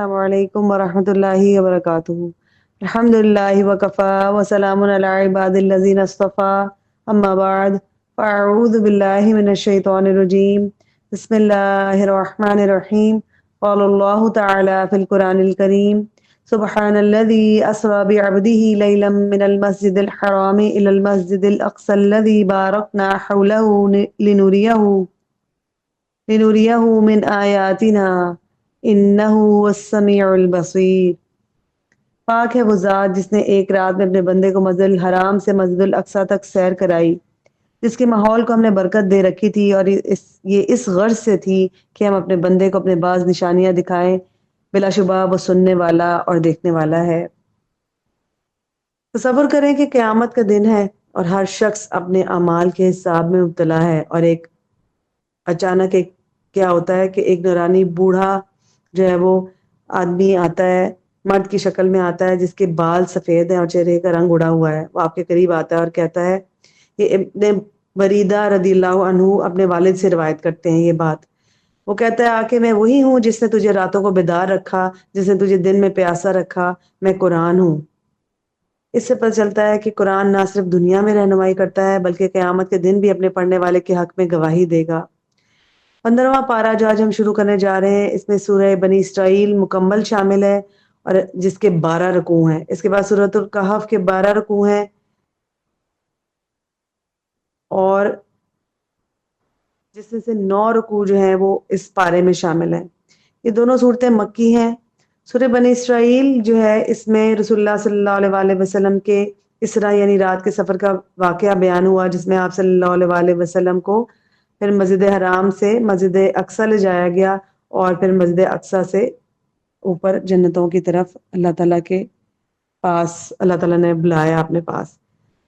السلام علیکم ورحمۃ اللہ وبرکاتہ۔ الحمد للہ وکفا وسلام علی عباد الذین اصطفیٰ، اما بعد فاعوذ باللہ من الشیطان الرجیم، بسم اللہ الرحمن الرحیم۔ قال اللہ تعالی فی القرآن الکریم، سبحان الذی اسری بعبدہ لیلا من المسجد الحرام الی المسجد الاقصی الذی بارکنا حولہ لنریہ من آیاتنا انہ هو السمیع البصیر۔ پاک ہے وہ ذات جس نے ایک رات میں اپنے بندے کو مسجد الحرام سے مسجد الاقصی تک سیر کرائی، جس کے ماحول کو ہم نے برکت دے رکھی تھی، اور یہ اس غرض سے تھی کہ ہم اپنے بندے کو اپنے بعض نشانیاں دکھائیں۔ بلا شبہ وہ سننے والا اور دیکھنے والا ہے۔ تصور کریں کہ قیامت کا دن ہے اور ہر شخص اپنے اعمال کے حساب میں مبتلا ہے، اور اچانک کیا ہوتا ہے کہ ایک نورانی بوڑھا جو ہے وہ آدمی آتا ہے، مرد کی شکل میں آتا ہے، جس کے بال سفید ہیں اور چہرے کا رنگ اڑا ہوا ہے۔ وہ آپ کے قریب آتا ہے اور کہتا ہے، یہ ابن بریدہ رضی اللہ عنہ اپنے والد سے روایت کرتے ہیں یہ بات۔ وہ کہتا ہے، آ کے میں وہی ہوں جس نے تجھے راتوں کو بیدار رکھا، جس نے تجھے دن میں پیاسا رکھا، میں قرآن ہوں۔ اس سے پتہ چلتا ہے کہ قرآن نہ صرف دنیا میں رہنمائی کرتا ہے بلکہ قیامت کے دن بھی اپنے پڑھنے والے کے حق میں گواہی دے گا۔ 15واں پارہ جو آج ہم شروع کرنے جا رہے ہیں، اس میں سورہ بنی اسرائیل مکمل شامل ہے، اور جس کے 12 رکوع ہیں۔ اس کے بعد سورۃ الکہف کے 12 رکوع ہیں، اور جس میں سے 9 رکوع جو ہیں وہ اس پارے میں شامل ہیں۔ یہ دونوں صورتیں مکی ہیں۔ سورہ بنی اسرائیل جو ہے، اس میں رسول اللہ صلی اللہ علیہ وآلہ وسلم کے اسرا یعنی رات کے سفر کا واقعہ بیان ہوا، جس میں آپ صلی اللہ علیہ وآلہ وسلم کو پھر مسجد حرام سے مسجد اقصی لے جایا گیا، اور پھر مسجد اقصی سے اوپر جنتوں کی طرف اللہ تعالیٰ کے پاس اللہ تعالیٰ نے بلایا اپنے پاس۔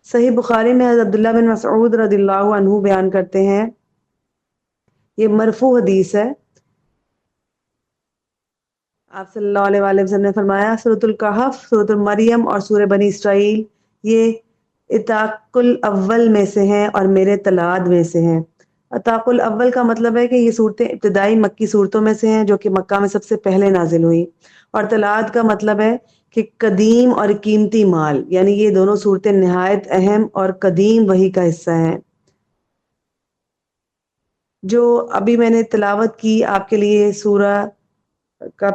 صحیح بخاری میں حضرت عبداللہ بن مسعود رضی اللہ عنہ بیان کرتے ہیں، یہ مرفوع حدیث ہے۔ آپ صلی اللہ علیہ وآلہ وسلم نے فرمایا، سورۃ الکہف، سورۃ المریم اور سورہ بنی اسرائیل یہ اتاق الاول میں سے ہیں اور میرے تلاد میں سے ہیں۔ اتاق الاول کا مطلب ہے کہ یہ صورتیں ابتدائی مکی صورتوں میں سے ہیں جو کہ مکہ میں سب سے پہلے نازل ہوئی، اور تلاد کا مطلب ہے کہ قدیم اور قیمتی مال، یعنی یہ دونوں صورتیں نہایت اہم اور قدیم وحی کا حصہ ہیں۔ جو ابھی میں نے تلاوت کی آپ کے لیے سورہ کا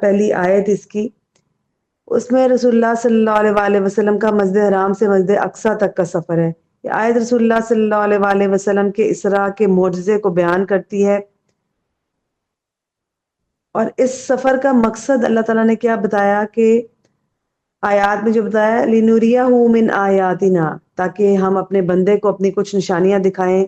پہلی آیت اس کی، اس میں رسول اللہ صلی اللہ علیہ وآلہ وسلم کا مسجد حرام سے مسجد اقصی تک کا سفر ہے۔ یہ آیت رسول اللہ صلی اللہ علیہ وآلہ وسلم کے اسراء کے معجزے کو بیان کرتی ہے، اور اس سفر کا مقصد اللہ تعالیٰ نے کیا بتایا کہ آیات میں جو بتایا، لِنُرِيَهُ مِنْ آیاتنا، تاکہ ہم اپنے بندے کو اپنی کچھ نشانیاں دکھائیں۔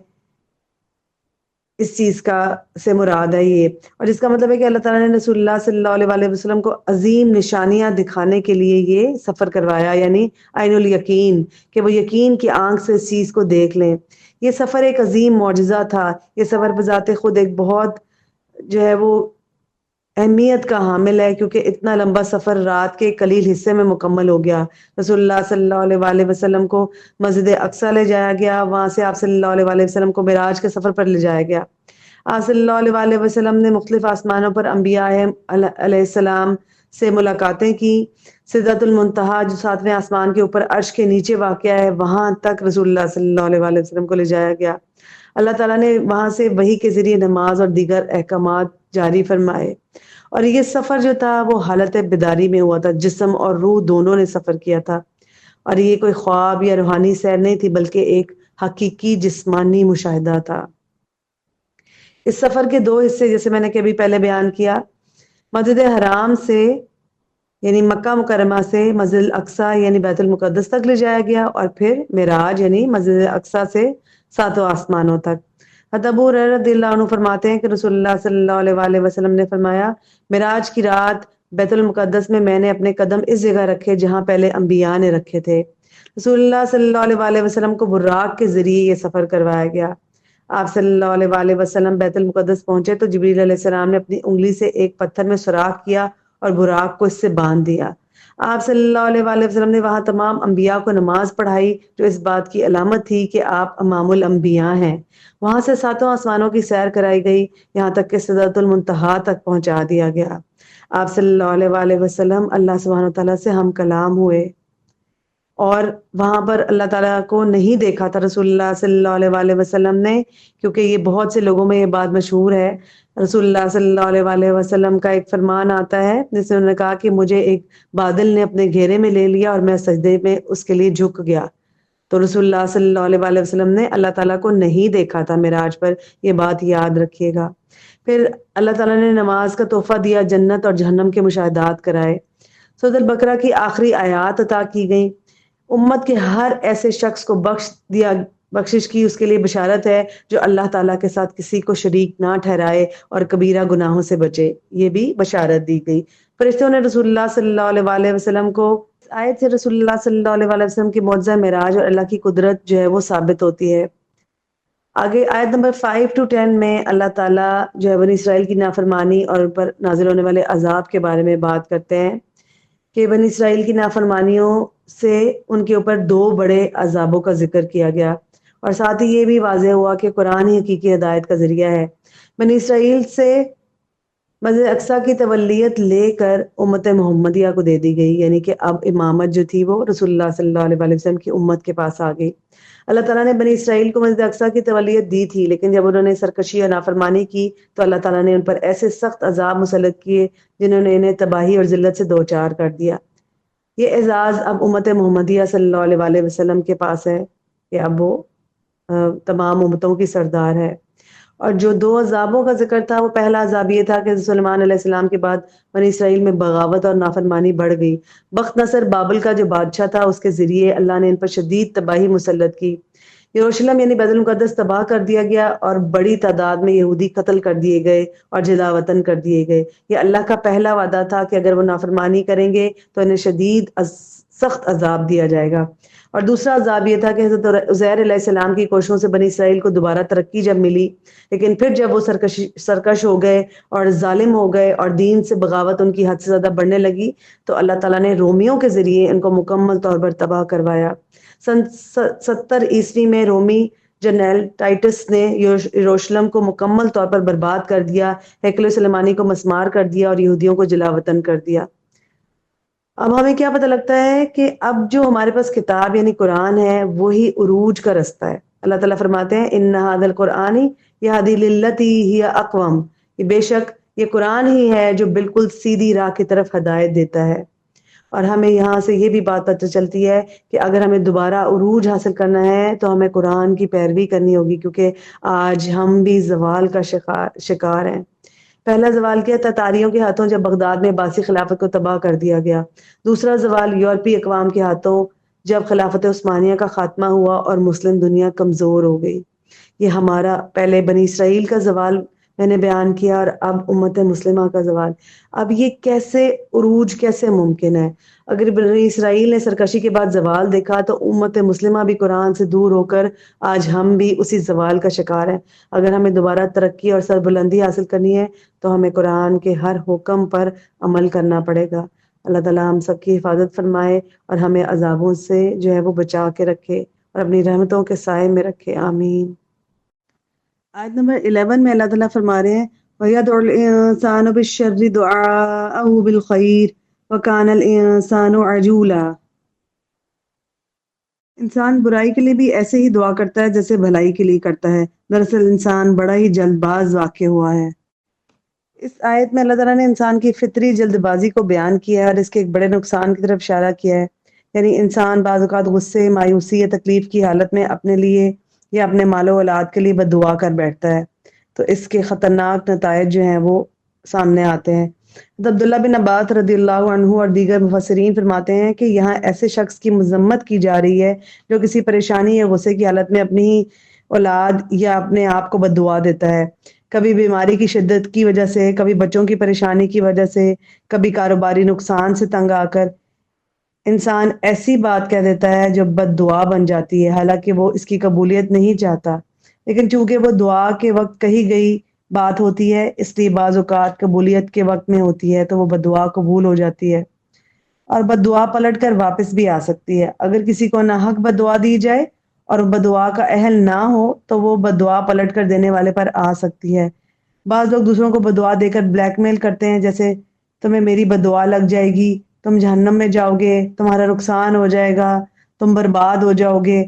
اس چیز کا سے مراد ہے یہ، اور اس کا مطلب ہے کہ اللہ تعالیٰ نے رسول اللہ صلی اللہ علیہ وآلہ وسلم کو عظیم نشانیاں دکھانے کے لیے یہ سفر کروایا، یعنی عین الیقین، کہ وہ یقین کی آنکھ سے اس چیز کو دیکھ لیں۔ یہ سفر ایک عظیم معجزہ تھا۔ یہ سفر بذات خود ایک بہت جو ہے وہ اہمیت کا حامل ہے، کیونکہ اتنا لمبا سفر رات کے قلیل حصے میں مکمل ہو گیا۔ رسول اللہ صلی اللہ علیہ وآلہ وسلم کو مسجد اقصی لے جایا گیا، وہاں سے آپ صلی اللہ علیہ وآلہ وسلم کو معراج کے سفر پر لے جایا گیا۔ آپ صلی اللہ علیہ وآلہ وسلم نے مختلف آسمانوں پر انبیاء علیہ السلام سے ملاقاتیں کی۔ سدرۃ المنتہا جو 7ویں آسمان کے اوپر عرش کے نیچے واقع ہے، وہاں تک رسول اللہ صلی اللہ علیہ وآلہ وسلم کو لے جایا گیا۔ اللہ تعالیٰ نے وہاں سے وحی کے ذریعے نماز اور دیگر احکامات جاری فرمائے، اور یہ سفر جو تھا وہ حالت بیداری میں ہوا تھا، جسم اور روح دونوں نے سفر کیا تھا، اور یہ کوئی خواب یا روحانی سیر نہیں تھی بلکہ ایک حقیقی جسمانی مشاہدہ تھا۔ اس سفر کے 2 حصے جیسے میں نے کبھی پہلے بیان کیا، مسجد حرام سے یعنی مکہ مکرمہ سے مسجد الاقصی یعنی بیت المقدس تک لے جایا گیا، اور پھر معراج یعنی مسجد اقصی سے 7 آسمانوں تک۔ حضرت ابو ہریرہ رضی اللہ عنہ فرماتے ہیں کہ رسول اللہ صلی اللہ علیہ وآلہ وسلم نے فرمایا، معراج کی رات بیت المقدس میں نے اپنے قدم اس جگہ رکھے جہاں پہلے انبیاء نے رکھے تھے۔ رسول اللہ صلی اللہ علیہ وآلہ وسلم کو براق کے ذریعے یہ سفر کروایا گیا۔ آپ صلی اللہ علیہ وآلہ وسلم بیت المقدس پہنچے تو جبریل علیہ السلام نے اپنی انگلی سے ایک پتھر میں سوراخ کیا اور براق کو اس سے باندھ دیا۔ آپ صلی اللہ علیہ وآلہ وسلم نے وہاں تمام انبیاء کو نماز پڑھائی جو اس بات کی علامت تھی کہ آپ امام الانبیاء ہیں۔ وہاں سے ساتوں آسمانوں کی سیر کرائی گئی، یہاں تک کہ سدرۃ المنتہا تک پہنچا دیا گیا۔ آپ صلی اللہ علیہ وآلہ وسلم اللہ سبحانہ وتعالیٰ سے ہم کلام ہوئے اور وہاں پر اللہ تعالیٰ کو نہیں دیکھا تھا رسول اللہ صلی اللہ علیہ وآلہ وسلم نے، کیونکہ یہ بہت سے لوگوں میں یہ بات مشہور ہے۔ رسول اللہ صلی اللہ علیہ وآلہ وسلم کا ایک فرمان آتا ہے جس میں انہوں نے کہا کہ مجھے ایک بادل نے اپنے گھیرے میں لے لیا اور میں سجدے میں اس کے لیے جھک گیا۔ تو رسول اللہ صلی اللہ علیہ وآلہ وسلم نے اللہ تعالیٰ کو نہیں دیکھا تھا معراج پر، یہ بات یاد رکھیے گا۔ پھر اللہ تعالیٰ نے نماز کا تحفہ دیا، جنت اور جہنم کے مشاہدات کرائے۔ سورۃ البقرہ کی آخری آیات عطا کی گئیں۔ امت کے ہر ایسے شخص کو بخشش کی اس کے لیے بشارت ہے جو اللہ تعالیٰ کے ساتھ کسی کو شریک نہ ٹھہرائے اور کبیرہ گناہوں سے بچے، یہ بھی بشارت دی گئی۔ فرشتوں نے رسول اللہ صلی اللہ علیہ وآلہ وسلم کو آیت سے رسول اللہ صلی اللہ علیہ وآلہ وسلم کی معجزہ معراج اور اللہ کی قدرت جو ہے وہ ثابت ہوتی ہے۔ آگے آیت نمبر 5 to 10 میں اللہ تعالیٰ جو ہے بنی اسرائیل کی نافرمانی اور ان پر نازل ہونے والے عذاب کے بارے میں بات کرتے ہیں کہ بنی اسرائیل کی نافرمانیوں سے ان کے اوپر 2 بڑے عذابوں کا ذکر کیا گیا، اور ساتھ ہی یہ بھی واضح ہوا کہ قرآن ہی حقیقی ہدایت کا ذریعہ ہے۔ بنی اسرائیل سے مسجد اقصیٰ کی تولیت لے کر امت محمدیہ کو دے دی گئی، یعنی کہ اب امامت جو تھی وہ رسول اللہ صلی اللہ علیہ وآلہ وسلم کی امت کے پاس آ گئی۔ اللہ تعالیٰ نے بنی اسرائیل کو مسجد اقصیٰ کی تولیت دی تھی، لیکن جب انہوں نے سرکشی اور نافرمانی کی تو اللہ تعالیٰ نے ان پر ایسے سخت عذاب مسلط کیے جنہوں نے انہیں تباہی اور ذلت سے دوچار کر دیا۔ یہ اعزاز اب امت محمدیہ صلی اللہ علیہ وآلہ وسلم کے پاس ہے کہ اب وہ تمام امتوں کی سردار ہے۔ اور جو 2 عذابوں کا ذکر تھا، وہ پہلا عذاب یہ تھا کہ سلیمان علیہ السلام کے بعد بنی اسرائیل میں بغاوت اور نافرمانی بڑھ گئی۔ بخت نصر بابل کا جو بادشاہ تھا، اس کے ذریعے اللہ نے ان پر شدید تباہی مسلط کی۔ یروشلم یعنی بیت المقدس تباہ کر دیا گیا اور بڑی تعداد میں یہودی قتل کر دیے گئے اور جلا وطن کر دیے گئے۔ یہ اللہ کا پہلا وعدہ تھا کہ اگر وہ نافرمانی کریں گے تو انہیں شدید سخت عذاب دیا جائے گا۔ اور دوسرا عذاب یہ تھا کہ حضرت عزیر علیہ السلام کی کوششوں سے بنی اسرائیل کو دوبارہ ترقی جب ملی، لیکن پھر جب وہ سرکش ہو گئے اور ظالم ہو گئے اور دین سے بغاوت ان کی حد سے زیادہ بڑھنے لگی، تو اللہ تعالیٰ نے رومیوں کے ذریعے ان کو مکمل طور پر تباہ کروایا۔ سن 70 عیسوی میں رومی جنرل ٹائٹس نے یروشلم کو مکمل طور پر برباد کر دیا، ہیکل سلیمانی کو مسمار کر دیا اور یہودیوں کو جلا وطن کر دیا۔ اب ہمیں کیا پتہ لگتا ہے کہ اب جو ہمارے پاس کتاب یعنی قرآن ہے وہی عروج کا رستہ ہے۔ اللہ تعالیٰ فرماتے ہیں ان ھذا القرآن یہدی للتی ہی اقوم، یہ بے شک یہ قرآن ہی ہے جو بالکل سیدھی راہ کی طرف ہدایت دیتا ہے۔ اور ہمیں یہاں سے یہ بھی بات پتہ چلتی ہے کہ اگر ہمیں دوبارہ عروج حاصل کرنا ہے تو ہمیں قرآن کی پیروی کرنی ہوگی، کیونکہ آج ہم بھی زوال کا شکار ہیں۔ پہلا زوال کیا تھا؟ تاتاریوں کے ہاتھوں جب بغداد میں عباسی خلافت کو تباہ کر دیا گیا۔ دوسرا زوال یورپی اقوام کے ہاتھوں جب خلافت عثمانیہ کا خاتمہ ہوا اور مسلم دنیا کمزور ہو گئی۔ یہ ہمارا پہلے بنی اسرائیل کا زوال میں نے بیان کیا اور اب امت مسلمہ کا زوال۔ اب یہ کیسے عروج کیسے ممکن ہے؟ اگر بنی اسرائیل نے سرکشی کے بعد زوال دیکھا تو امت مسلمہ بھی قرآن سے دور ہو کر آج ہم بھی اسی زوال کا شکار ہیں۔ اگر ہمیں دوبارہ ترقی اور سربلندی حاصل کرنی ہے تو ہمیں قرآن کے ہر حکم پر عمل کرنا پڑے گا۔ اللہ تعالیٰ ہم سب کی حفاظت فرمائے اور ہمیں عذابوں سے جو ہے وہ بچا کے رکھے اور اپنی رحمتوں کے سائے میں رکھے، آمین۔ آیت نمبر 11 میں اللہ تعالیٰ فرما رہے ہیں وَيَدْعُ الْإِنسَانُ بِالشَّرِّ دُعَاءَهُ بِالْخَيْرِ وَكَانَ الْإِنسَانُ عَجُولًا۔ انسان برائی کے لیے بھی ایسے ہی دعا کرتا ہے جیسے بھلائی کے لیے کرتا ہے، دراصل انسان بڑا ہی جلد باز واقع ہوا ہے۔ اس آیت میں اللہ تعالیٰ نے انسان کی فطری جلد بازی کو بیان کیا ہے اور اس کے ایک بڑے نقصان کی طرف اشارہ کیا ہے، یعنی انسان بعض اوقات غصے، مایوسی یا تکلیف کی حالت میں اپنے لیے یا اپنے مال و اولاد کے لیے بد دعا کر بیٹھتا ہے، تو اس کے خطرناک نتائج جو ہیں وہ سامنے آتے ہیں۔ عبداللہ بن عباس رضی اللہ عنہ اور دیگر مفسرین فرماتے ہیں کہ یہاں ایسے شخص کی مذمت کی جا رہی ہے جو کسی پریشانی یا غصے کی حالت میں اپنی اولاد یا اپنے آپ کو بد دعا دیتا ہے، کبھی بیماری کی شدت کی وجہ سے، کبھی بچوں کی پریشانی کی وجہ سے، کبھی کاروباری نقصان سے تنگ آ کر انسان ایسی بات کہہ دیتا ہے جو بد دعا بن جاتی ہے، حالانکہ وہ اس کی قبولیت نہیں چاہتا، لیکن چونکہ وہ دعا کے وقت کہی گئی بات ہوتی ہے اس لیے بعض اوقات قبولیت کے وقت میں ہوتی ہے تو وہ بد دعا قبول ہو جاتی ہے۔ اور بد دعا پلٹ کر واپس بھی آ سکتی ہے۔ اگر کسی کو ناحق بد دعا دی جائے اور بد دعا کا اہل نہ ہو تو وہ بد دعا پلٹ کر دینے والے پر آ سکتی ہے۔ بعض لوگ دوسروں کو بد دعا دے کر بلیک میل کرتے ہیں، جیسے تمہیں میری بد دعا لگ جائے گی، تم جہنم میں جاؤ گے، تمہارا نقصان ہو جائے گا، تم برباد ہو جاؤ گے۔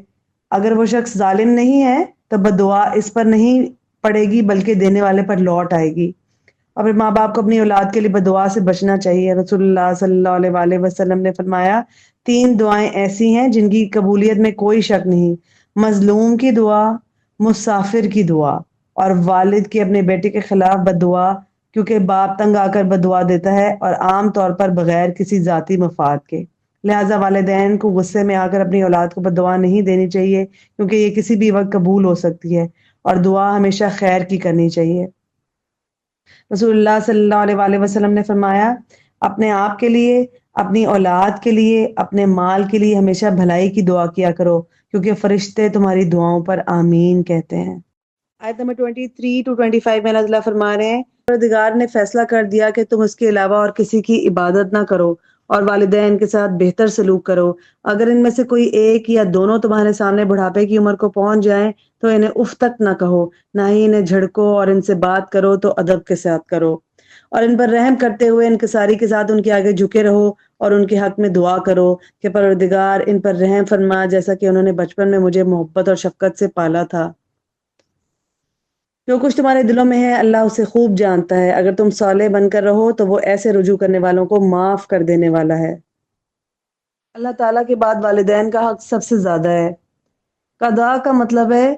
اگر وہ شخص ظالم نہیں ہے تو بد دعا اس پر نہیں پڑے گی بلکہ دینے والے پر لوٹ آئے گی۔ اور پھر ماں باپ کو اپنی اولاد کے لیے بد دعا سے بچنا چاہیے۔ رسول اللہ صلی اللہ علیہ وآلہ وسلم نے فرمایا 3 دعائیں ایسی ہیں جن کی قبولیت میں کوئی شک نہیں: مظلوم کی دعا، مسافر کی دعا، اور والد کی اپنے بیٹے کے خلاف بد دعا، کیونکہ باپ تنگ آ کر بد دعا دیتا ہے اور عام طور پر بغیر کسی ذاتی مفاد کے۔ لہٰذا والدین کو غصے میں آ کر اپنی اولاد کو بد دعا نہیں دینی چاہیے، کیونکہ یہ کسی بھی وقت قبول ہو سکتی ہے، اور دعا ہمیشہ خیر کی کرنی چاہیے۔ رسول اللہ صلی اللہ علیہ وآلہ وسلم نے فرمایا اپنے آپ کے لیے، اپنی اولاد کے لیے، اپنے مال کے لیے ہمیشہ بھلائی کی دعا کیا کرو، کیونکہ فرشتے تمہاری دعاؤں پر آمین کہتے ہیں۔ آیت نمبر 23 to 25 میں اللہ تعالیٰ فرما رہے ہیں پروردگار نے فیصلہ کر دیا کہ تم اس کے علاوہ اور کسی کی عبادت نہ کرو اور والدین کے ساتھ بہتر سلوک کرو۔ اگر ان میں سے کوئی ایک یا دونوں تمہارے سامنے بڑھاپے کی عمر کو پہنچ جائیں تو انہیں اف تک نہ کہو، نہ ہی انہیں جھڑکو، اور ان سے بات کرو تو ادب کے ساتھ کرو، اور ان پر رحم کرتے ہوئے انکساری کے ساتھ ان کے آگے جھکے رہو اور ان کے حق میں دعا کرو کہ پروردگار ان پر رحم فرما، جیسا کہ انہوں نے بچپن میں مجھے محبت اور شفقت سے پالا تھا۔ جو کچھ تمہارے دلوں میں ہے اللہ اسے خوب جانتا ہے۔ اگر تم صالح بن کر رہو تو وہ ایسے رجوع کرنے والوں کو معاف کر دینے والا ہے۔ اللہ تعالیٰ کے بعد والدین کا حق سب سے زیادہ ہے۔ قضاء کا مطلب ہے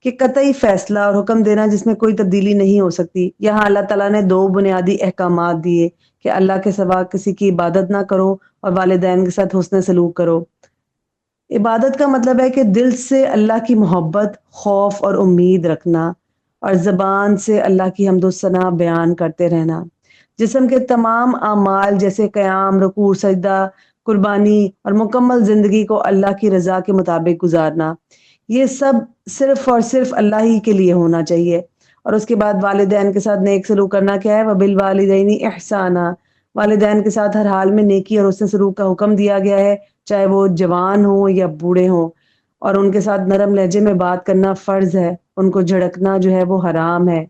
کہ قطعی فیصلہ اور حکم دینا جس میں کوئی تبدیلی نہیں ہو سکتی۔ یہاں اللہ تعالیٰ نے 2 بنیادی احکامات دیے کہ اللہ کے سوا کسی کی عبادت نہ کرو اور والدین کے ساتھ حسن سلوک کرو۔ عبادت کا مطلب ہے کہ دل سے اللہ کی محبت، خوف اور امید رکھنا، اور زبان سے اللہ کی حمد و ثنا بیان کرتے رہنا۔ جسم کے تمام اعمال جیسے قیام، رکوع، سجدہ، قربانی اور مکمل زندگی کو اللہ کی رضا کے مطابق گزارنا، یہ سب صرف اور صرف اللہ ہی کے لیے ہونا چاہیے۔ اور اس کے بعد والدین کے ساتھ نیک سلوک کرنا کیا ہے؟ وَبِالْوَالِدَيْنِ إِحْسَانًا، والدین کے ساتھ ہر حال میں نیکی اور حسن سلوک کا حکم دیا گیا ہے، چاہے وہ جوان ہوں یا بوڑھے ہوں، اور ان کے ساتھ نرم لہجے میں بات کرنا فرض ہے۔ ان کو جھڑکنا جو ہے وہ حرام ہے،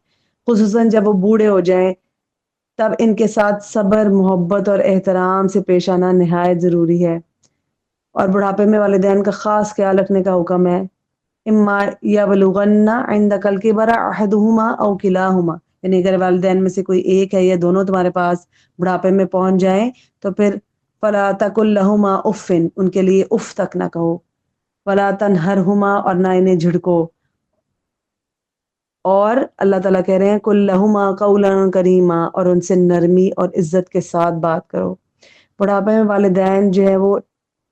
خصوصاً جب وہ بوڑھے ہو جائیں، تب ان کے ساتھ صبر، محبت اور احترام سے پیش آنا نہایت ضروری ہے۔ اور بڑھاپے میں والدین کا خاص خیال رکھنے کا حکم ہے۔ اما یبلغن عندک الکبر احدہما او کلاہما، یعنی اگر والدین میں سے کوئی ایک ہے یا دونوں تمہارے پاس بڑھاپے میں پہنچ جائیں تو پھر فلا تقل لہما اف، ان کے لیے اف تک نہ کہو، ولا تنہرہما، اور نہ انہیں جھڑکو، اور اللہ تعالیٰ کہہ رہے ہیں قل لہما قولا کریما، اور ان سے نرمی اور عزت کے ساتھ بات کرو۔ بڑھاپے میں والدین جو ہے وہ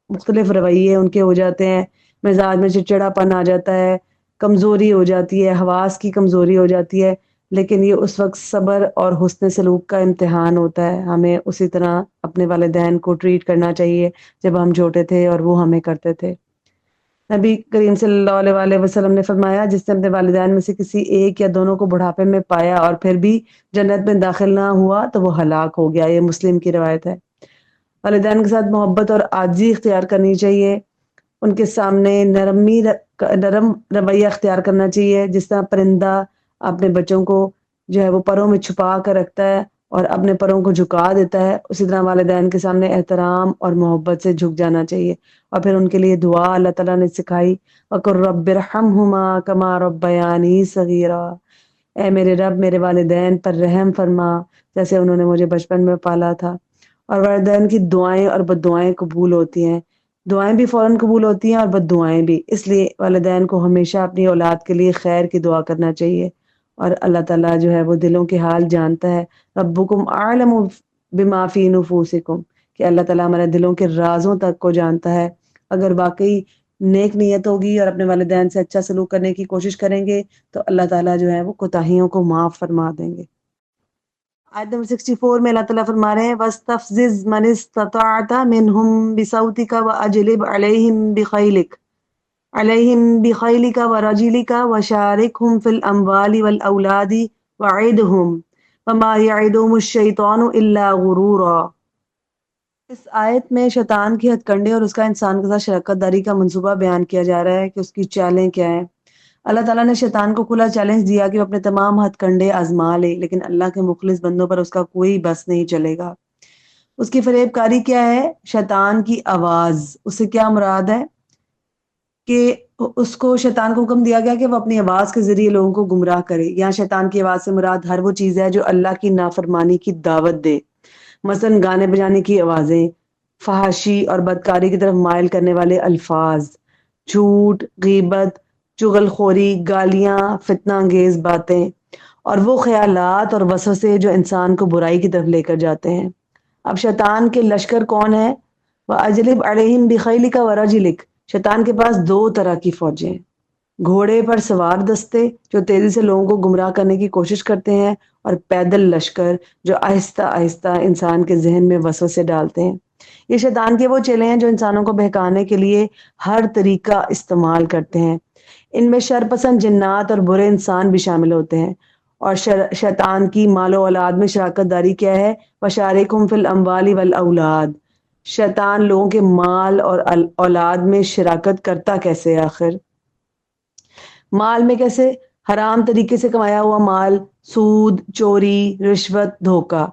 مختلف رویے ان کے ہو جاتے ہیں، مزاج میں چڑچڑا پن آ جاتا ہے، کمزوری ہو جاتی ہے، حواس کی کمزوری ہو جاتی ہے، لیکن یہ اس وقت صبر اور حسن سلوک کا امتحان ہوتا ہے۔ ہمیں اسی طرح اپنے والدین کو ٹریٹ کرنا چاہیے جب ہم چھوٹے تھے اور وہ ہمیں کرتے تھے۔ نبی کریم صلی اللہ علیہ وآلہ وسلم نے فرمایا جس نے اپنے والدین میں سے کسی ایک یا دونوں کو بڑھاپے میں پایا اور پھر بھی جنت میں داخل نہ ہوا تو وہ ہلاک ہو گیا۔ یہ مسلم کی روایت ہے۔ والدین کے ساتھ محبت اور عاجزی اختیار کرنی چاہیے، ان کے سامنے نرم رویہ اختیار کرنا چاہیے، جس طرح پرندہ اپنے بچوں کو جو ہے وہ پروں میں چھپا کر رکھتا ہے اور اپنے پروں کو جھکا دیتا ہے، اسی طرح والدین کے سامنے احترام اور محبت سے جھک جانا چاہیے۔ اور پھر ان کے لیے دعا اللہ تعالیٰ نے سکھائی، وَقُلْ رَبِّ ارْحَمْهُمَا كَمَا رَبَّيَانِي صَغِيرًا، اے میرے رب میرے والدین پر رحم فرما جیسے انہوں نے مجھے بچپن میں پالا تھا۔ اور والدین کی دعائیں اور بد دعائیں قبول ہوتی ہیں، دعائیں بھی فوراً قبول ہوتی ہیں اور بد دعائیں بھی، اس لیے والدین کو ہمیشہ اپنی اولاد کے لیے خیر کی دعا کرنا چاہیے۔ اور اللہ تعالیٰ جو ہے وہ دلوں کے حال جانتا ہے، ربکم اعلم بما فی نفوسکم، کہ اللہ تعالیٰ ہمارے دلوں کے رازوں تک کو جانتا ہے۔ اگر واقعی نیک نیت ہوگی اور اپنے والدین سے اچھا سلوک کرنے کی کوشش کریں گے تو اللہ تعالیٰ جو ہے وہ کوتاہیوں کو معاف فرما دیں گے۔ آیت نمبر 64 میں اللہ تعالیٰ فرما رہے ہیں وَاسْتَفْزِزْ مَنِ اسْتَطَعْتَ مِنْهُمْ بِصَوْتِكَ وَأَجْلِبْ عَلَيْهِمْ بِخَيْلِكَ وَرَجِلِكَ وَشَارِكْهُمْ فِي الْأَمْوَالِ وَالْأَوْلَادِ وَعِدْهُمْ وَمَا يَعِدُهُمُ الشَّيْطَانُ إِلَّا غُرُورًا۔ اس آیت میں شیطان کی ہتھ کنڈے اور اس کا انسان کے ساتھ شراکت داری کا منصوبہ بیان کیا جا رہا ہے کہ اس کی چالیں کیا ہیں۔ اللہ تعالیٰ نے شیطان کو کھلا چیلنج دیا کہ وہ اپنے تمام ہتھ کنڈے آزما لے، لیکن اللہ کے مخلص بندوں پر اس کا کوئی بس نہیں چلے گا۔ اس کی فریب کاری کیا ہے؟ شیطان کی آواز۔ اس سے کیا مراد ہے کہ اس کو شیطان کو حکم دیا گیا کہ وہ اپنی آواز کے ذریعے لوگوں کو گمراہ کرے۔ یہاں شیطان کی آواز سے مراد ہر وہ چیز ہے جو اللہ کی نافرمانی کی دعوت دے، مثلا گانے بجانے کی آوازیں، فحاشی اور بدکاری کی طرف مائل کرنے والے الفاظ، جھوٹ، غیبت، چغل خوری، گالیاں، فتنہ انگیز باتیں، اور وہ خیالات اور وسوسے جو انسان کو برائی کی طرف لے کر جاتے ہیں۔ اب شیطان کے لشکر کون ہے؟ وَأَجْلِبْ عَلَيْهِمْ بِخَيْلِكَ وَرَجِلِكَ۔ شیطان کے پاس دو طرح کی فوجیں ہیں، گھوڑے پر سوار دستے جو تیزی سے لوگوں کو گمراہ کرنے کی کوشش کرتے ہیں، اور پیدل لشکر جو آہستہ آہستہ انسان کے ذہن میں وسوسے ڈالتے ہیں۔ یہ شیطان کے وہ چیلے ہیں جو انسانوں کو بہکانے کے لیے ہر طریقہ استعمال کرتے ہیں۔ ان میں شر پسند جنات اور برے انسان بھی شامل ہوتے ہیں۔ اور شیطان کی مال و اولاد میں شراکت داری کیا ہے؟ وَشَارِكْهُمْ فِي الْأَمْوَالِ وَالْأَوْلَادِ۔ شیطان لوگوں کے مال اور اولاد میں شراکت کرتا کیسے ہے آخر؟ مال میں کیسے؟ حرام طریقے سے کمایا ہوا مال، سود، چوری، رشوت، دھوکہ،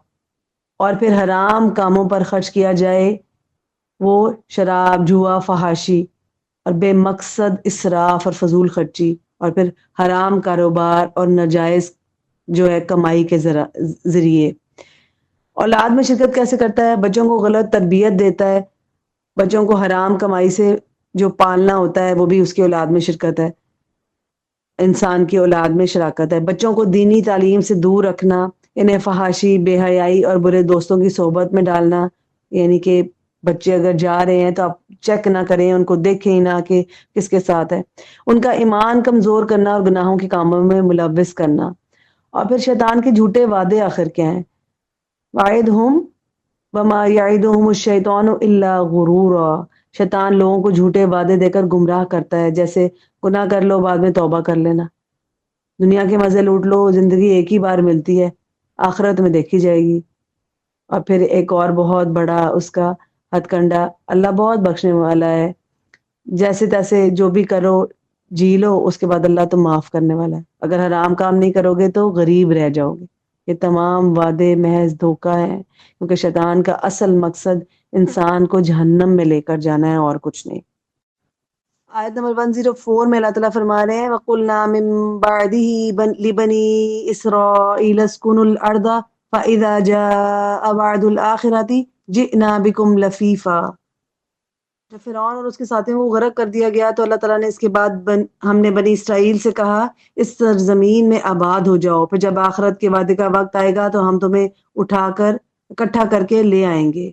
اور پھر حرام کاموں پر خرچ کیا جائے، وہ شراب، جوا، فحاشی، اور بے مقصد اسراف اور فضول خرچی، اور پھر حرام کاروبار اور ناجائز جو ہے کمائی کے ذریعے۔ اولاد میں شرکت کیسے کرتا ہے؟ بچوں کو غلط تربیت دیتا ہے، بچوں کو حرام کمائی سے جو پالنا ہوتا ہے وہ بھی اس کی اولاد میں شرکت ہے، انسان کی اولاد میں شراکت ہے۔ بچوں کو دینی تعلیم سے دور رکھنا، انہیں فحاشی، بے حیائی اور برے دوستوں کی صحبت میں ڈالنا، یعنی کہ بچے اگر جا رہے ہیں تو آپ چیک نہ کریں، ان کو دیکھیں نہ کہ کس کے ساتھ ہے، ان کا ایمان کمزور کرنا اور گناہوں کے کاموں میں ملوث کرنا۔ اور پھر شیطان کے جھوٹے وعدے آخر کیا ہیں؟ وَعِدْهُمْ وَمَا يَعِدُهُمُ الشَّيْطَانُ إِلَّا غُرُورًا۔ شیطان لوگوں کو جھوٹے وعدے دے کر گمراہ کرتا ہے، جیسے گناہ کر لو بعد میں توبہ کر لینا، دنیا کے مزے لوٹ لو، زندگی ایک ہی بار ملتی ہے، آخرت میں دیکھی جائے گی۔ اور پھر ایک اور بہت بڑا اس کا ہتھ کنڈا، اللہ بہت بخشنے والا ہے، جیسے تیسے جو بھی کرو جی لو، اس کے بعد اللہ تو معاف کرنے والا ہے، اگر حرام کام نہیں کرو گے تو غریب رہ جاؤ گے۔ یہ تمام وعدے محض دھوکہ ہے، کیونکہ شیطان کا اصل مقصد انسان کو جہنم میں لے کر جانا ہے اور کچھ نہیں۔ آیت نمبر 104 میں اللہ تعالیٰ فرما رہے ہیں وَقُلْنَا مِن بَعْدِهِ لِبَنِي إِسْرَائِيلَ اسْكُنُوا الْأَرْضَ فَإِذَا جَاءَ وَعْدُ الْآخِرَةِ جِئْنَا بِكُمْ لَفِيفًا۔ جب فرعون اور اس کے ساتھیوں کو غرق کر دیا گیا تو اللہ تعالیٰ نے اس کے بعد ہم نے بنی اسرائیل سے کہا اس سرزمین میں آباد ہو جاؤ، پھر جب آخرت کے وعدے کا وقت آئے گا تو ہم تمہیں اٹھا کر اکٹھا کر کے لے آئیں گے۔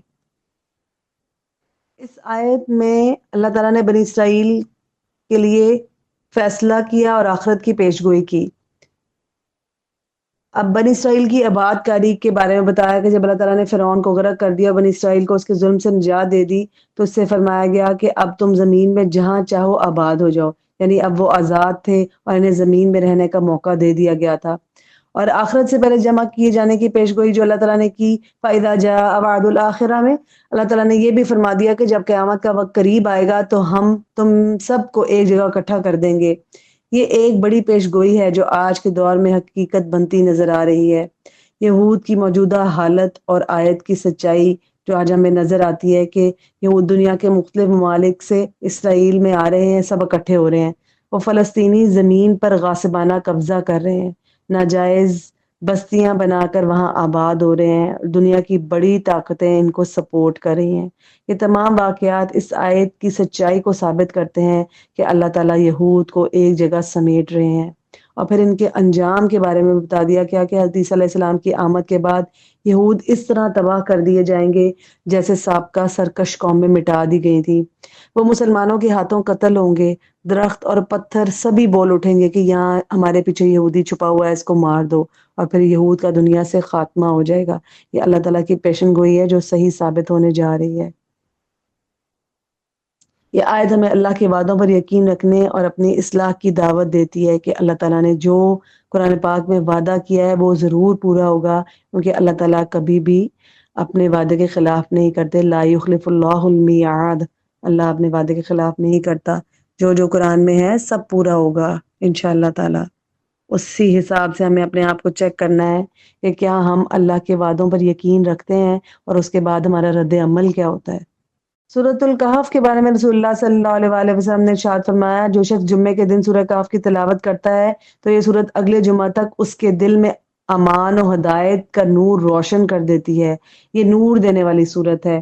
اس آیت میں اللہ تعالیٰ نے بنی اسرائیل کے لیے فیصلہ کیا اور آخرت کی پیشگوئی کی۔ اب بنی اسرائیل کی آباد کاری کے بارے میں بتایا کہ جب اللہ تعالیٰ نے فرعون کو غرق کر دیا، بنی اسرائیل کو اس کے ظلم سے نجات دے دی، تو اس سے فرمایا گیا کہ اب تم زمین میں جہاں چاہو آباد ہو جاؤ، یعنی اب وہ آزاد تھے اور انہیں زمین میں رہنے کا موقع دے دیا گیا تھا۔ اور آخرت سے پہلے جمع کیے جانے کی پیشگوئی جو اللہ تعالیٰ نے کی، فَإِذَا جَاءَ وَعْدُ الْآخِرَةِ میں اللہ تعالیٰ نے یہ بھی فرما دیا کہ جب قیامت کا وقت قریب آئے گا تو ہم تم سب کو ایک جگہ اکٹھا کر دیں گے۔ یہ ایک بڑی پیشگوئی ہے جو آج کے دور میں حقیقت بنتی نظر آ رہی ہے۔ یہود کی موجودہ حالت اور آیت کی سچائی جو آج ہمیں نظر آتی ہے کہ یہود دنیا کے مختلف ممالک سے اسرائیل میں آ رہے ہیں، سب اکٹھے ہو رہے ہیں، وہ فلسطینی زمین پر غاصبانہ قبضہ کر رہے ہیں، ناجائز بستیاں بنا کر وہاں آباد ہو رہے ہیں، دنیا کی بڑی طاقتیں ان کو سپورٹ کر رہی ہیں۔ یہ تمام واقعات اس آیت کی سچائی کو ثابت کرتے ہیں کہ اللہ تعالیٰ یہود کو ایک جگہ سمیٹ رہے ہیں۔ اور پھر ان کے انجام کے بارے میں بتا دیا کیا کہ حضرت عیسیٰ علیہ السلام کی آمد کے بعد یہود اس طرح تباہ کر دیے جائیں گے جیسے سابقہ سرکش قومیں مٹا دی گئی تھیں۔ وہ مسلمانوں کے ہاتھوں قتل ہوں گے، درخت اور پتھر سبھی بول اٹھیں گے کہ یہاں ہمارے پیچھے یہودی چھپا ہوا ہے، اس کو مار دو، اور پھر یہود کا دنیا سے خاتمہ ہو جائے گا۔ یہ اللہ تعالیٰ کی پیشن گوئی ہے جو صحیح ثابت ہونے جا رہی ہے۔ یہ آیت ہمیں اللہ کے وعدوں پر یقین رکھنے اور اپنی اصلاح کی دعوت دیتی ہے کہ اللہ تعالیٰ نے جو قرآن پاک میں وعدہ کیا ہے وہ ضرور پورا ہوگا، کیونکہ اللہ تعالیٰ کبھی بھی اپنے وعدے کے خلاف نہیں کرتے. لا یخلف اللہ المیعاد، اللہ اپنے وعدے کے خلاف نہیں کرتا. جو جو قرآن میں ہے سب پورا ہوگا انشاءاللہ تعالی. اسی حساب سے ہمیں اپنے آپ کو چیک کرنا ہے کہ کیا ہم اللہ کے وعدوں پر یقین رکھتے ہیں اور اس کے بعد ہمارا رد عمل کیا ہوتا ہے. سورۃ الکہف کے بارے میں رسول اللہ صلی اللہ علیہ وآلہ وسلم نے ارشاد فرمایا، جو شخص جمعے کے دن سورہ کہف کی تلاوت کرتا ہے تو یہ سورت اگلے جمعہ تک اس کے دل میں امان و ہدایت کا نور روشن کر دیتی ہے. یہ نور دینے والی سورت ہے.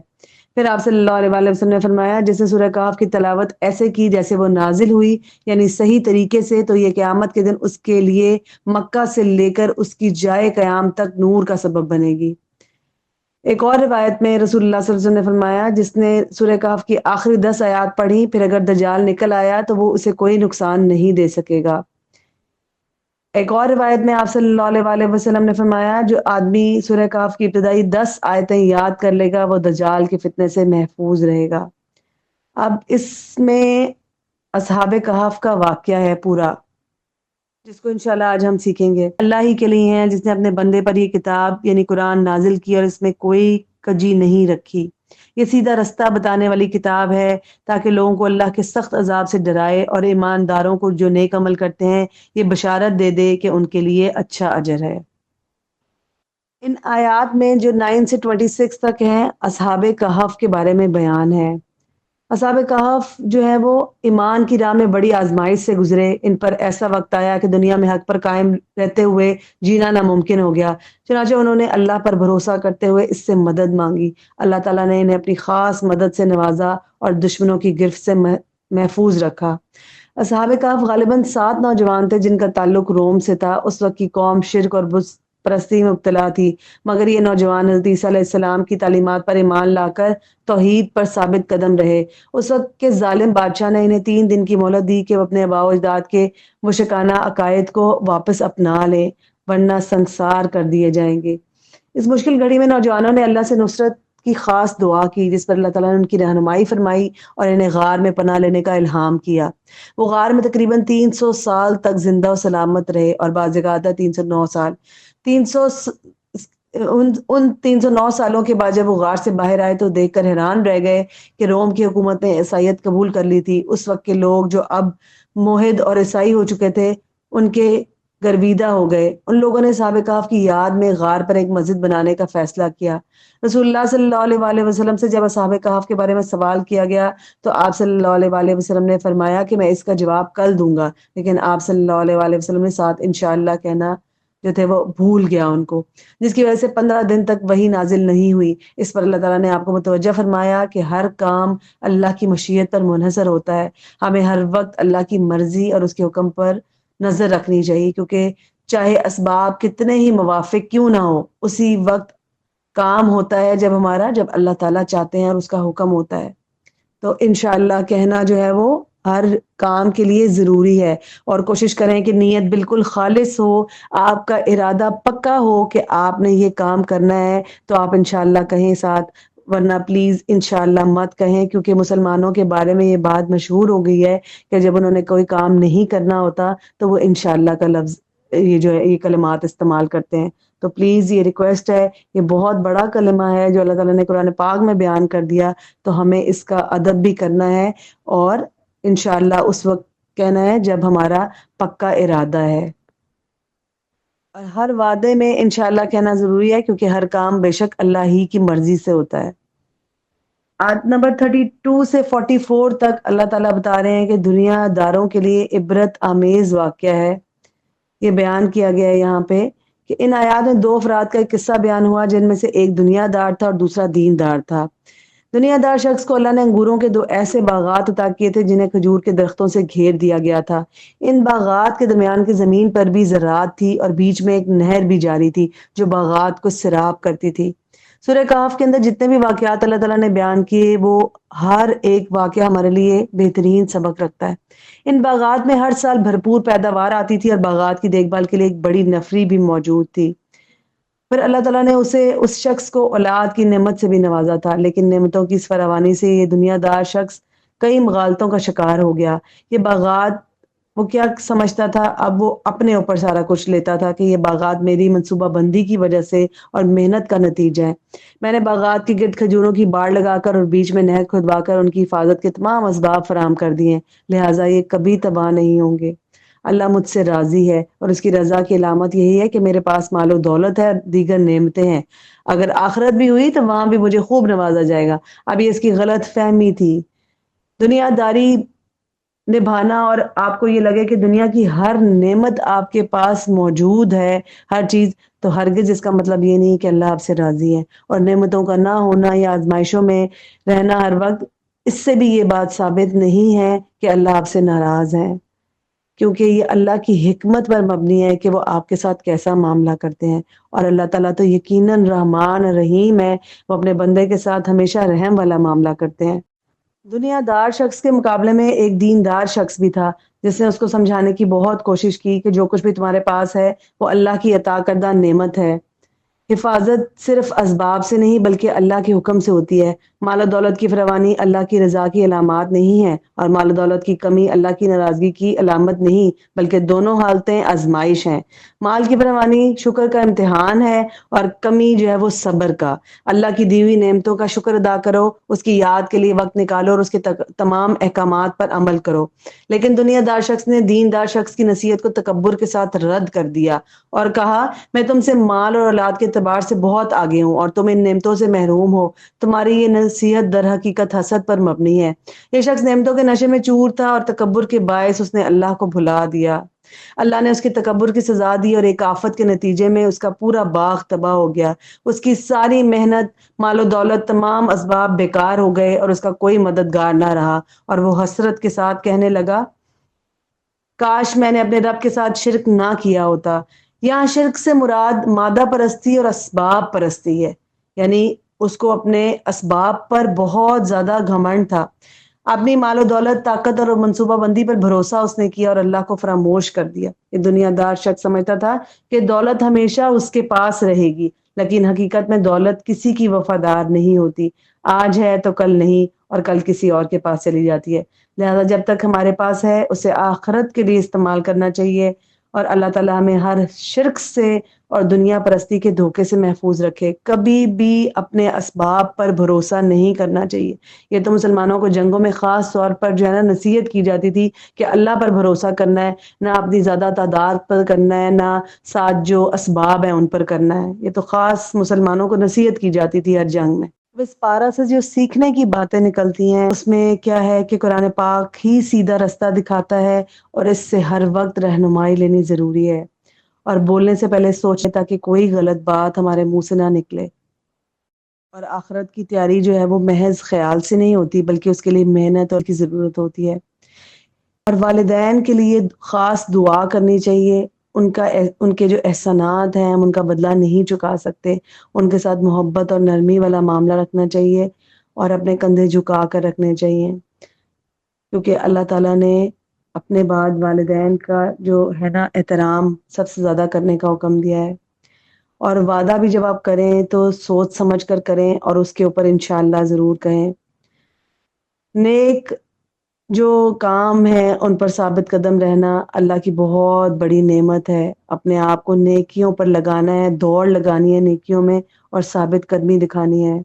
پھر آپ صلی اللہ علیہ وآلہ وسلم نے فرمایا، جس نے سورہ کہف کی تلاوت ایسے کی جیسے وہ نازل ہوئی، یعنی صحیح طریقے سے، تو یہ قیامت کے دن اس کے لیے مکہ سے لے کر اس کی جائے قیام تک نور کا سبب بنے گی. ایک اور روایت میں رسول اللہ صلی اللہ علیہ وسلم نے فرمایا، جس نے سورہ کہف کی آخری 10 آیات پڑھی پھر اگر دجال نکل آیا تو وہ اسے کوئی نقصان نہیں دے سکے گا. ایک اور روایت میں آپ صلی اللہ علیہ وآلہ وسلم نے فرمایا، جو آدمی سورہ کہف کی ابتدائی 10 آیتیں یاد کر لے گا وہ دجال کے فتنے سے محفوظ رہے گا. اب اس میں اصحاب کہف کا واقعہ ہے پورا، جس کو انشاءاللہ آج ہم سیکھیں گے. اللہ ہی کے لیے ہیں جس نے اپنے بندے پر یہ کتاب یعنی قرآن نازل کی اور اس میں کوئی کجی نہیں رکھی. یہ سیدھا رستہ بتانے والی کتاب ہے تاکہ لوگوں کو اللہ کے سخت عذاب سے ڈرائے اور ایمانداروں کو جو نیک عمل کرتے ہیں یہ بشارت دے دے کہ ان کے لیے اچھا اجر ہے. ان آیات میں جو 9 سے 26 تک ہیں اصحاب کہف کے بارے میں بیان ہے. اصحاب کہف جو ہے وہ ایمان کی راہ میں بڑی آزمائش سے گزرے. ان پر ایسا وقت آیا کہ دنیا میں حق پر قائم رہتے ہوئے جینا ناممکن ہو گیا. چنانچہ انہوں نے اللہ پر بھروسہ کرتے ہوئے اس سے مدد مانگی. اللہ تعالیٰ نے انہیں اپنی خاص مدد سے نوازا اور دشمنوں کی گرفت سے محفوظ رکھا. اصحاب کہف غالباً 7 نوجوان تھے جن کا تعلق روم سے تھا. اس وقت کی قوم شرک اور بت پرستی میں مبتلا تھی، مگر یہ نوجوان حضرت عیسیٰ علیہ السلام کی تعلیمات پر ایمان لا کر توحید پر ثابت قدم رہے. اس وقت کے ظالم بادشاہ نے انہیں 3 دن کی مہلت دی کہ وہ اپنے آباء و اجداد کے مشرکانہ عقائد کو واپس اپنا لیں ورنہ سنسار کر دیے جائیں گے. اس مشکل گھڑی میں نوجوانوں نے اللہ سے نصرت کی خاص دعا کی، جس پر اللہ تعالیٰ نے ان کی رہنمائی فرمائی اور انہیں غار میں پناہ لینے کا الہام کیا. وہ غار میں تقریباً 300 سال تک زندہ و سلامت رہے اور بعض جگہ آتا 309 سال. 300 ان 309 سالوں کے بعد جب وہ غار سے باہر آئے تو دیکھ کر حیران رہ گئے کہ روم کی حکومت نے عیسائیت قبول کر لی تھی. اس وقت کے لوگ جو اب موحد اور عیسائی ہو چکے تھے ان کے گرویدہ ہو گئے. ان لوگوں نے اصحاب کہف کی یاد میں غار پر ایک مسجد بنانے کا فیصلہ کیا. رسول اللہ صلی اللہ علیہ وآلہ وسلم سے جب اصحاب کہف کے بارے میں سوال کیا گیا تو آپ صلی اللہ علیہ وآلہ وسلم نے فرمایا کہ میں اس کا جواب کل دوں گا، لیکن آپ صلی اللہ علیہ وآلہ وسلم نے ساتھ انشاءاللہ کہنا جو تھے وہ بھول گیا ان کو، جس کی وجہ سے 15 دن تک وہی نازل نہیں ہوئی. اس پر اللہ تعالیٰ نے آپ کو متوجہ فرمایا کہ ہر کام اللہ کی مشیت پر منحصر ہوتا ہے. ہمیں ہر وقت اللہ کی مرضی اور اس کے حکم پر نظر رکھنی چاہیے، کیونکہ چاہے اسباب کتنے ہی موافق کیوں نہ ہو اسی وقت کام ہوتا ہے جب اللہ تعالیٰ چاہتے ہیں اور اس کا حکم ہوتا ہے. تو انشاءاللہ کہنا جو ہے وہ ہر کام کے لیے ضروری ہے، اور کوشش کریں کہ نیت بالکل خالص ہو، آپ کا ارادہ پکا ہو کہ آپ نے یہ کام کرنا ہے تو آپ انشاءاللہ کہیں ساتھ، ورنہ پلیز انشاءاللہ مت کہیں، کیونکہ مسلمانوں کے بارے میں یہ بات مشہور ہو گئی ہے کہ جب انہوں نے کوئی کام نہیں کرنا ہوتا تو وہ انشاءاللہ کا لفظ یہ جو ہے یہ کلمات استعمال کرتے ہیں. تو پلیز یہ ریکویسٹ ہے، یہ بہت بڑا کلمہ ہے جو اللہ تعالیٰ نے قرآن پاک میں بیان کر دیا، تو ہمیں اس کا ادب بھی کرنا ہے اور انشاءاللہ اس وقت کہنا ہے جب ہمارا پکا ارادہ ہے. اور ہر وعدے میں انشاءاللہ کہنا ضروری ہے، کیونکہ ہر کام بے شک اللہ ہی کی مرضی سے ہوتا ہے. آیت نمبر 32 سے 44 تک اللہ تعالیٰ بتا رہے ہیں کہ دنیا داروں کے لیے عبرت آمیز واقعہ ہے. یہ بیان کیا گیا ہے یہاں پہ کہ ان آیات میں 2 افراد کا ایک قصہ بیان ہوا جن میں سے ایک دنیا دار تھا اور دوسرا دین دار تھا. دنیا دار شخص کو اللہ نے انگوروں کے 2 ایسے باغات عطا کیے تھے جنہیں کھجور کے درختوں سے گھیر دیا گیا تھا. ان باغات کے درمیان کی زمین پر بھی زراعت تھی اور بیچ میں ایک نہر بھی جاری تھی جو باغات کو سیراب کرتی تھی. سورہ کہف کے اندر جتنے بھی واقعات اللہ تعالیٰ نے بیان کیے وہ ہر ایک واقعہ ہمارے لیے بہترین سبق رکھتا ہے. ان باغات میں ہر سال بھرپور پیداوار آتی تھی اور باغات کی دیکھ بھال کے لیے ایک بڑی نفری بھی موجود تھی. پھر اللہ تعالیٰ نے اس شخص کو اولاد کی نعمت سے بھی نوازا تھا، لیکن نعمتوں کی اس فراوانی سے یہ دنیا دار شخص کئی مغالطوں کا شکار ہو گیا. یہ باغات وہ کیا سمجھتا تھا؟ اب وہ اپنے اوپر سارا کچھ لیتا تھا کہ یہ باغات میری منصوبہ بندی کی وجہ سے اور محنت کا نتیجہ ہے۔ میں نے باغات کے گرد کھجوروں کی باڑ لگا کر اور بیچ میں نہر کھدوا کر ان کی حفاظت کے تمام اسباب فراہم کر دیے ہیں، لہٰذا یہ کبھی تباہ نہیں ہوں گے۔ اللہ مجھ سے راضی ہے اور اس کی رضا کی علامت یہی ہے کہ میرے پاس مال و دولت ہے اور دیگر نعمتیں ہیں۔ اگر آخرت بھی ہوئی تو وہاں بھی مجھے خوب نوازا جائے گا۔ اب یہ اس کی غلط فہمی تھی۔ دنیا داری نبھانا اور آپ کو یہ لگے کہ دنیا کی ہر نعمت آپ کے پاس موجود ہے، ہر چیز، تو ہرگز اس کا مطلب یہ نہیں کہ اللہ آپ سے راضی ہے۔ اور نعمتوں کا نہ ہونا یا آزمائشوں میں رہنا ہر وقت، اس سے بھی یہ بات ثابت نہیں ہے کہ اللہ آپ سے ناراض ہے، کیونکہ یہ اللہ کی حکمت پر مبنی ہے کہ وہ آپ کے ساتھ کیسا معاملہ کرتے ہیں۔ اور اللہ تعالیٰ تو یقیناً رحمان رحیم ہے، وہ اپنے بندے کے ساتھ ہمیشہ رحم والا معاملہ کرتے ہیں۔ دنیا دار شخص کے مقابلے میں ایک دیندار شخص بھی تھا، جس نے اس کو سمجھانے کی بہت کوشش کی کہ جو کچھ بھی تمہارے پاس ہے وہ اللہ کی عطا کردہ نعمت ہے۔ حفاظت صرف اسباب سے نہیں بلکہ اللہ کے حکم سے ہوتی ہے۔ مال و دولت کی فراوانی اللہ کی رضا کی علامات نہیں ہے، اور مال و دولت کی کمی اللہ کی ناراضگی کی علامت نہیں، بلکہ دونوں حالتیں آزمائش ہیں۔ مال کی فراوانی شکر کا امتحان ہے، اور کمی جو ہے وہ صبر کا۔ اللہ کی دی ہوئی نعمتوں کا شکر ادا کرو، اس کی یاد کے لیے وقت نکالو اور اس کے تمام احکامات پر عمل کرو۔ لیکن دنیا دار شخص نے دین دار شخص کی نصیحت کو تکبر کے ساتھ رد کر دیا اور کہا، میں تم سے مال اور اولاد کے اعتبار سے بہت آگے ہوں اور تم ان نعمتوں سے محروم ہو۔ تمہاری یہ نصیحت در حقیقت حسد پر مبنی ہے۔ یہ شخص نعمتوں کے نشے میں چور تھا اور تکبر کے باعث اس نے اللہ کو بھلا دیا۔ اللہ نے اس کے تکبر کی سزا دی اور ایک آفت کے نتیجے میں اس کا پورا باغ تباہ ہو گیا۔ اس کی ساری محنت، مال و دولت، تمام اسباب بیکار ہو گئے اور اس کا کوئی مددگار نہ رہا، اور وہ حسرت کے ساتھ کہنے لگا، کاش میں نے اپنے رب کے ساتھ شرک نہ کیا ہوتا۔ یہاں شرک سے مراد مادہ پرستی اور اسباب پرستی ہے، یعنی اس کو اپنے اسباب پر بہت زیادہ گھمنڈ تھا۔ اپنی مال و دولت، طاقت اور منصوبہ بندی پر بھروسہ اس نے کیا اور اللہ کو فراموش کر دیا۔ یہ دنیا دار شخص سمجھتا تھا کہ دولت ہمیشہ اس کے پاس رہے گی، لیکن حقیقت میں دولت کسی کی وفادار نہیں ہوتی۔ آج ہے تو کل نہیں، اور کل کسی اور کے پاس چلی جاتی ہے۔ لہذا جب تک ہمارے پاس ہے اسے آخرت کے لیے استعمال کرنا چاہیے، اور اللہ تعالیٰ ہمیں ہر شرک سے اور دنیا پرستی کے دھوکے سے محفوظ رکھے۔ کبھی بھی اپنے اسباب پر بھروسہ نہیں کرنا چاہیے۔ یہ تو مسلمانوں کو جنگوں میں خاص طور پر جو ہے نا نصیحت کی جاتی تھی کہ اللہ پر بھروسہ کرنا ہے، نہ اپنی زیادہ تعداد پر کرنا ہے، نہ ساتھ جو اسباب ہیں ان پر کرنا ہے۔ یہ تو خاص مسلمانوں کو نصیحت کی جاتی تھی ہر جنگ میں۔ اس پارہ سے جو سیکھنے کی باتیں نکلتی ہیں اس میں کیا ہے کہ قرآن پاک ہی سیدھا رستہ دکھاتا ہے، اور اس سے ہر وقت رہنمائی لینی ضروری ہے، اور بولنے سے پہلے سوچیں تاکہ کوئی غلط بات ہمارے منہ سے نہ نکلے۔ اور آخرت کی تیاری جو ہے وہ محض خیال سے نہیں ہوتی، بلکہ اس کے لیے محنت اور کی ضرورت ہوتی ہے۔ اور والدین کے لیے خاص دعا کرنی چاہیے۔ ان کے جو احسانات ہیں ہم ان کا بدلہ نہیں چکا سکتے، ان کے ساتھ محبت اور نرمی والا معاملہ رکھنا چاہیے، اور اپنے کندھے جھکا کر رکھنے چاہیے، کیونکہ اللہ تعالیٰ نے اپنے بعد والدین کا جو ہے نا احترام سب سے زیادہ کرنے کا حکم دیا ہے۔ اور وعدہ بھی جب آپ کریں تو سوچ سمجھ کر کریں، اور اس کے اوپر انشاءاللہ ضرور کہیں۔ نیک جو کام ہے ان پر ثابت قدم رہنا اللہ کی بہت بڑی نعمت ہے۔ اپنے آپ کو نیکیوں پر لگانا ہے، دوڑ لگانی ہے نیکیوں میں، اور ثابت قدمی دکھانی ہے۔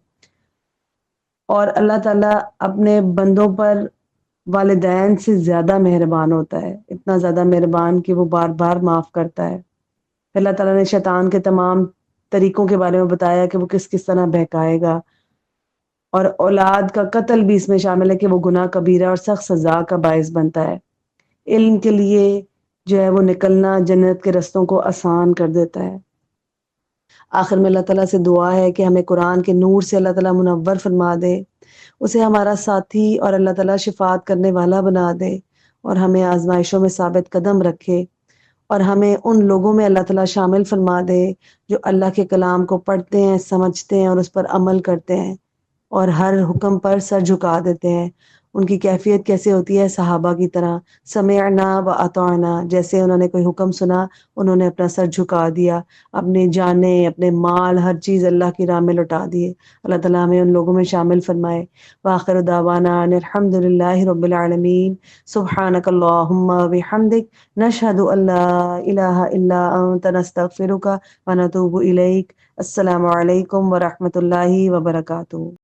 اور اللہ تعالیٰ اپنے بندوں پر والدین سے زیادہ مہربان ہوتا ہے، اتنا زیادہ مہربان کہ وہ بار بار معاف کرتا ہے۔ اللہ تعالیٰ نے شیطان کے تمام طریقوں کے بارے میں بتایا کہ وہ کس کس طرح بہکائے گا، اور اولاد کا قتل بھی اس میں شامل ہے کہ وہ گناہ کبیرہ اور سخت سزا کا باعث بنتا ہے۔ علم کے لیے جو ہے وہ نکلنا جنت کے رستوں کو آسان کر دیتا ہے۔ آخر میں اللہ تعالیٰ سے دعا ہے کہ ہمیں قرآن کے نور سے اللہ تعالیٰ منور فرما دے، اسے ہمارا ساتھی اور اللہ تعالیٰ شفاعت کرنے والا بنا دے، اور ہمیں آزمائشوں میں ثابت قدم رکھے، اور ہمیں ان لوگوں میں اللہ تعالیٰ شامل فرما دے جو اللہ کے کلام کو پڑھتے ہیں، سمجھتے ہیں اور اس پر عمل کرتے ہیں، اور ہر حکم پر سر جھکا دیتے ہیں، ان کی کیفیت کیسے ہوتی ہے؟ صحابہ کی طرح، سمعنا و اطعنا، جیسے انہوں نے کوئی حکم سنا انہوں نے اپنا سر جھکا دیا، اپنے جانیں اپنے مال ہر چیز اللہ کی راہ میں لٹا دیے۔ اللہ تعالیٰ ہمیں ان لوگوں میں شامل فرمائے۔ وآخر دعوانا ان الحمد للہ رب العالمین۔ سبحانک اللہم وبحمدک، نشہد ان لا الہ الا انت، نستغفرک ونتوب الیک۔ السلام علیکم ورحمۃ اللہ وبرکاتہ۔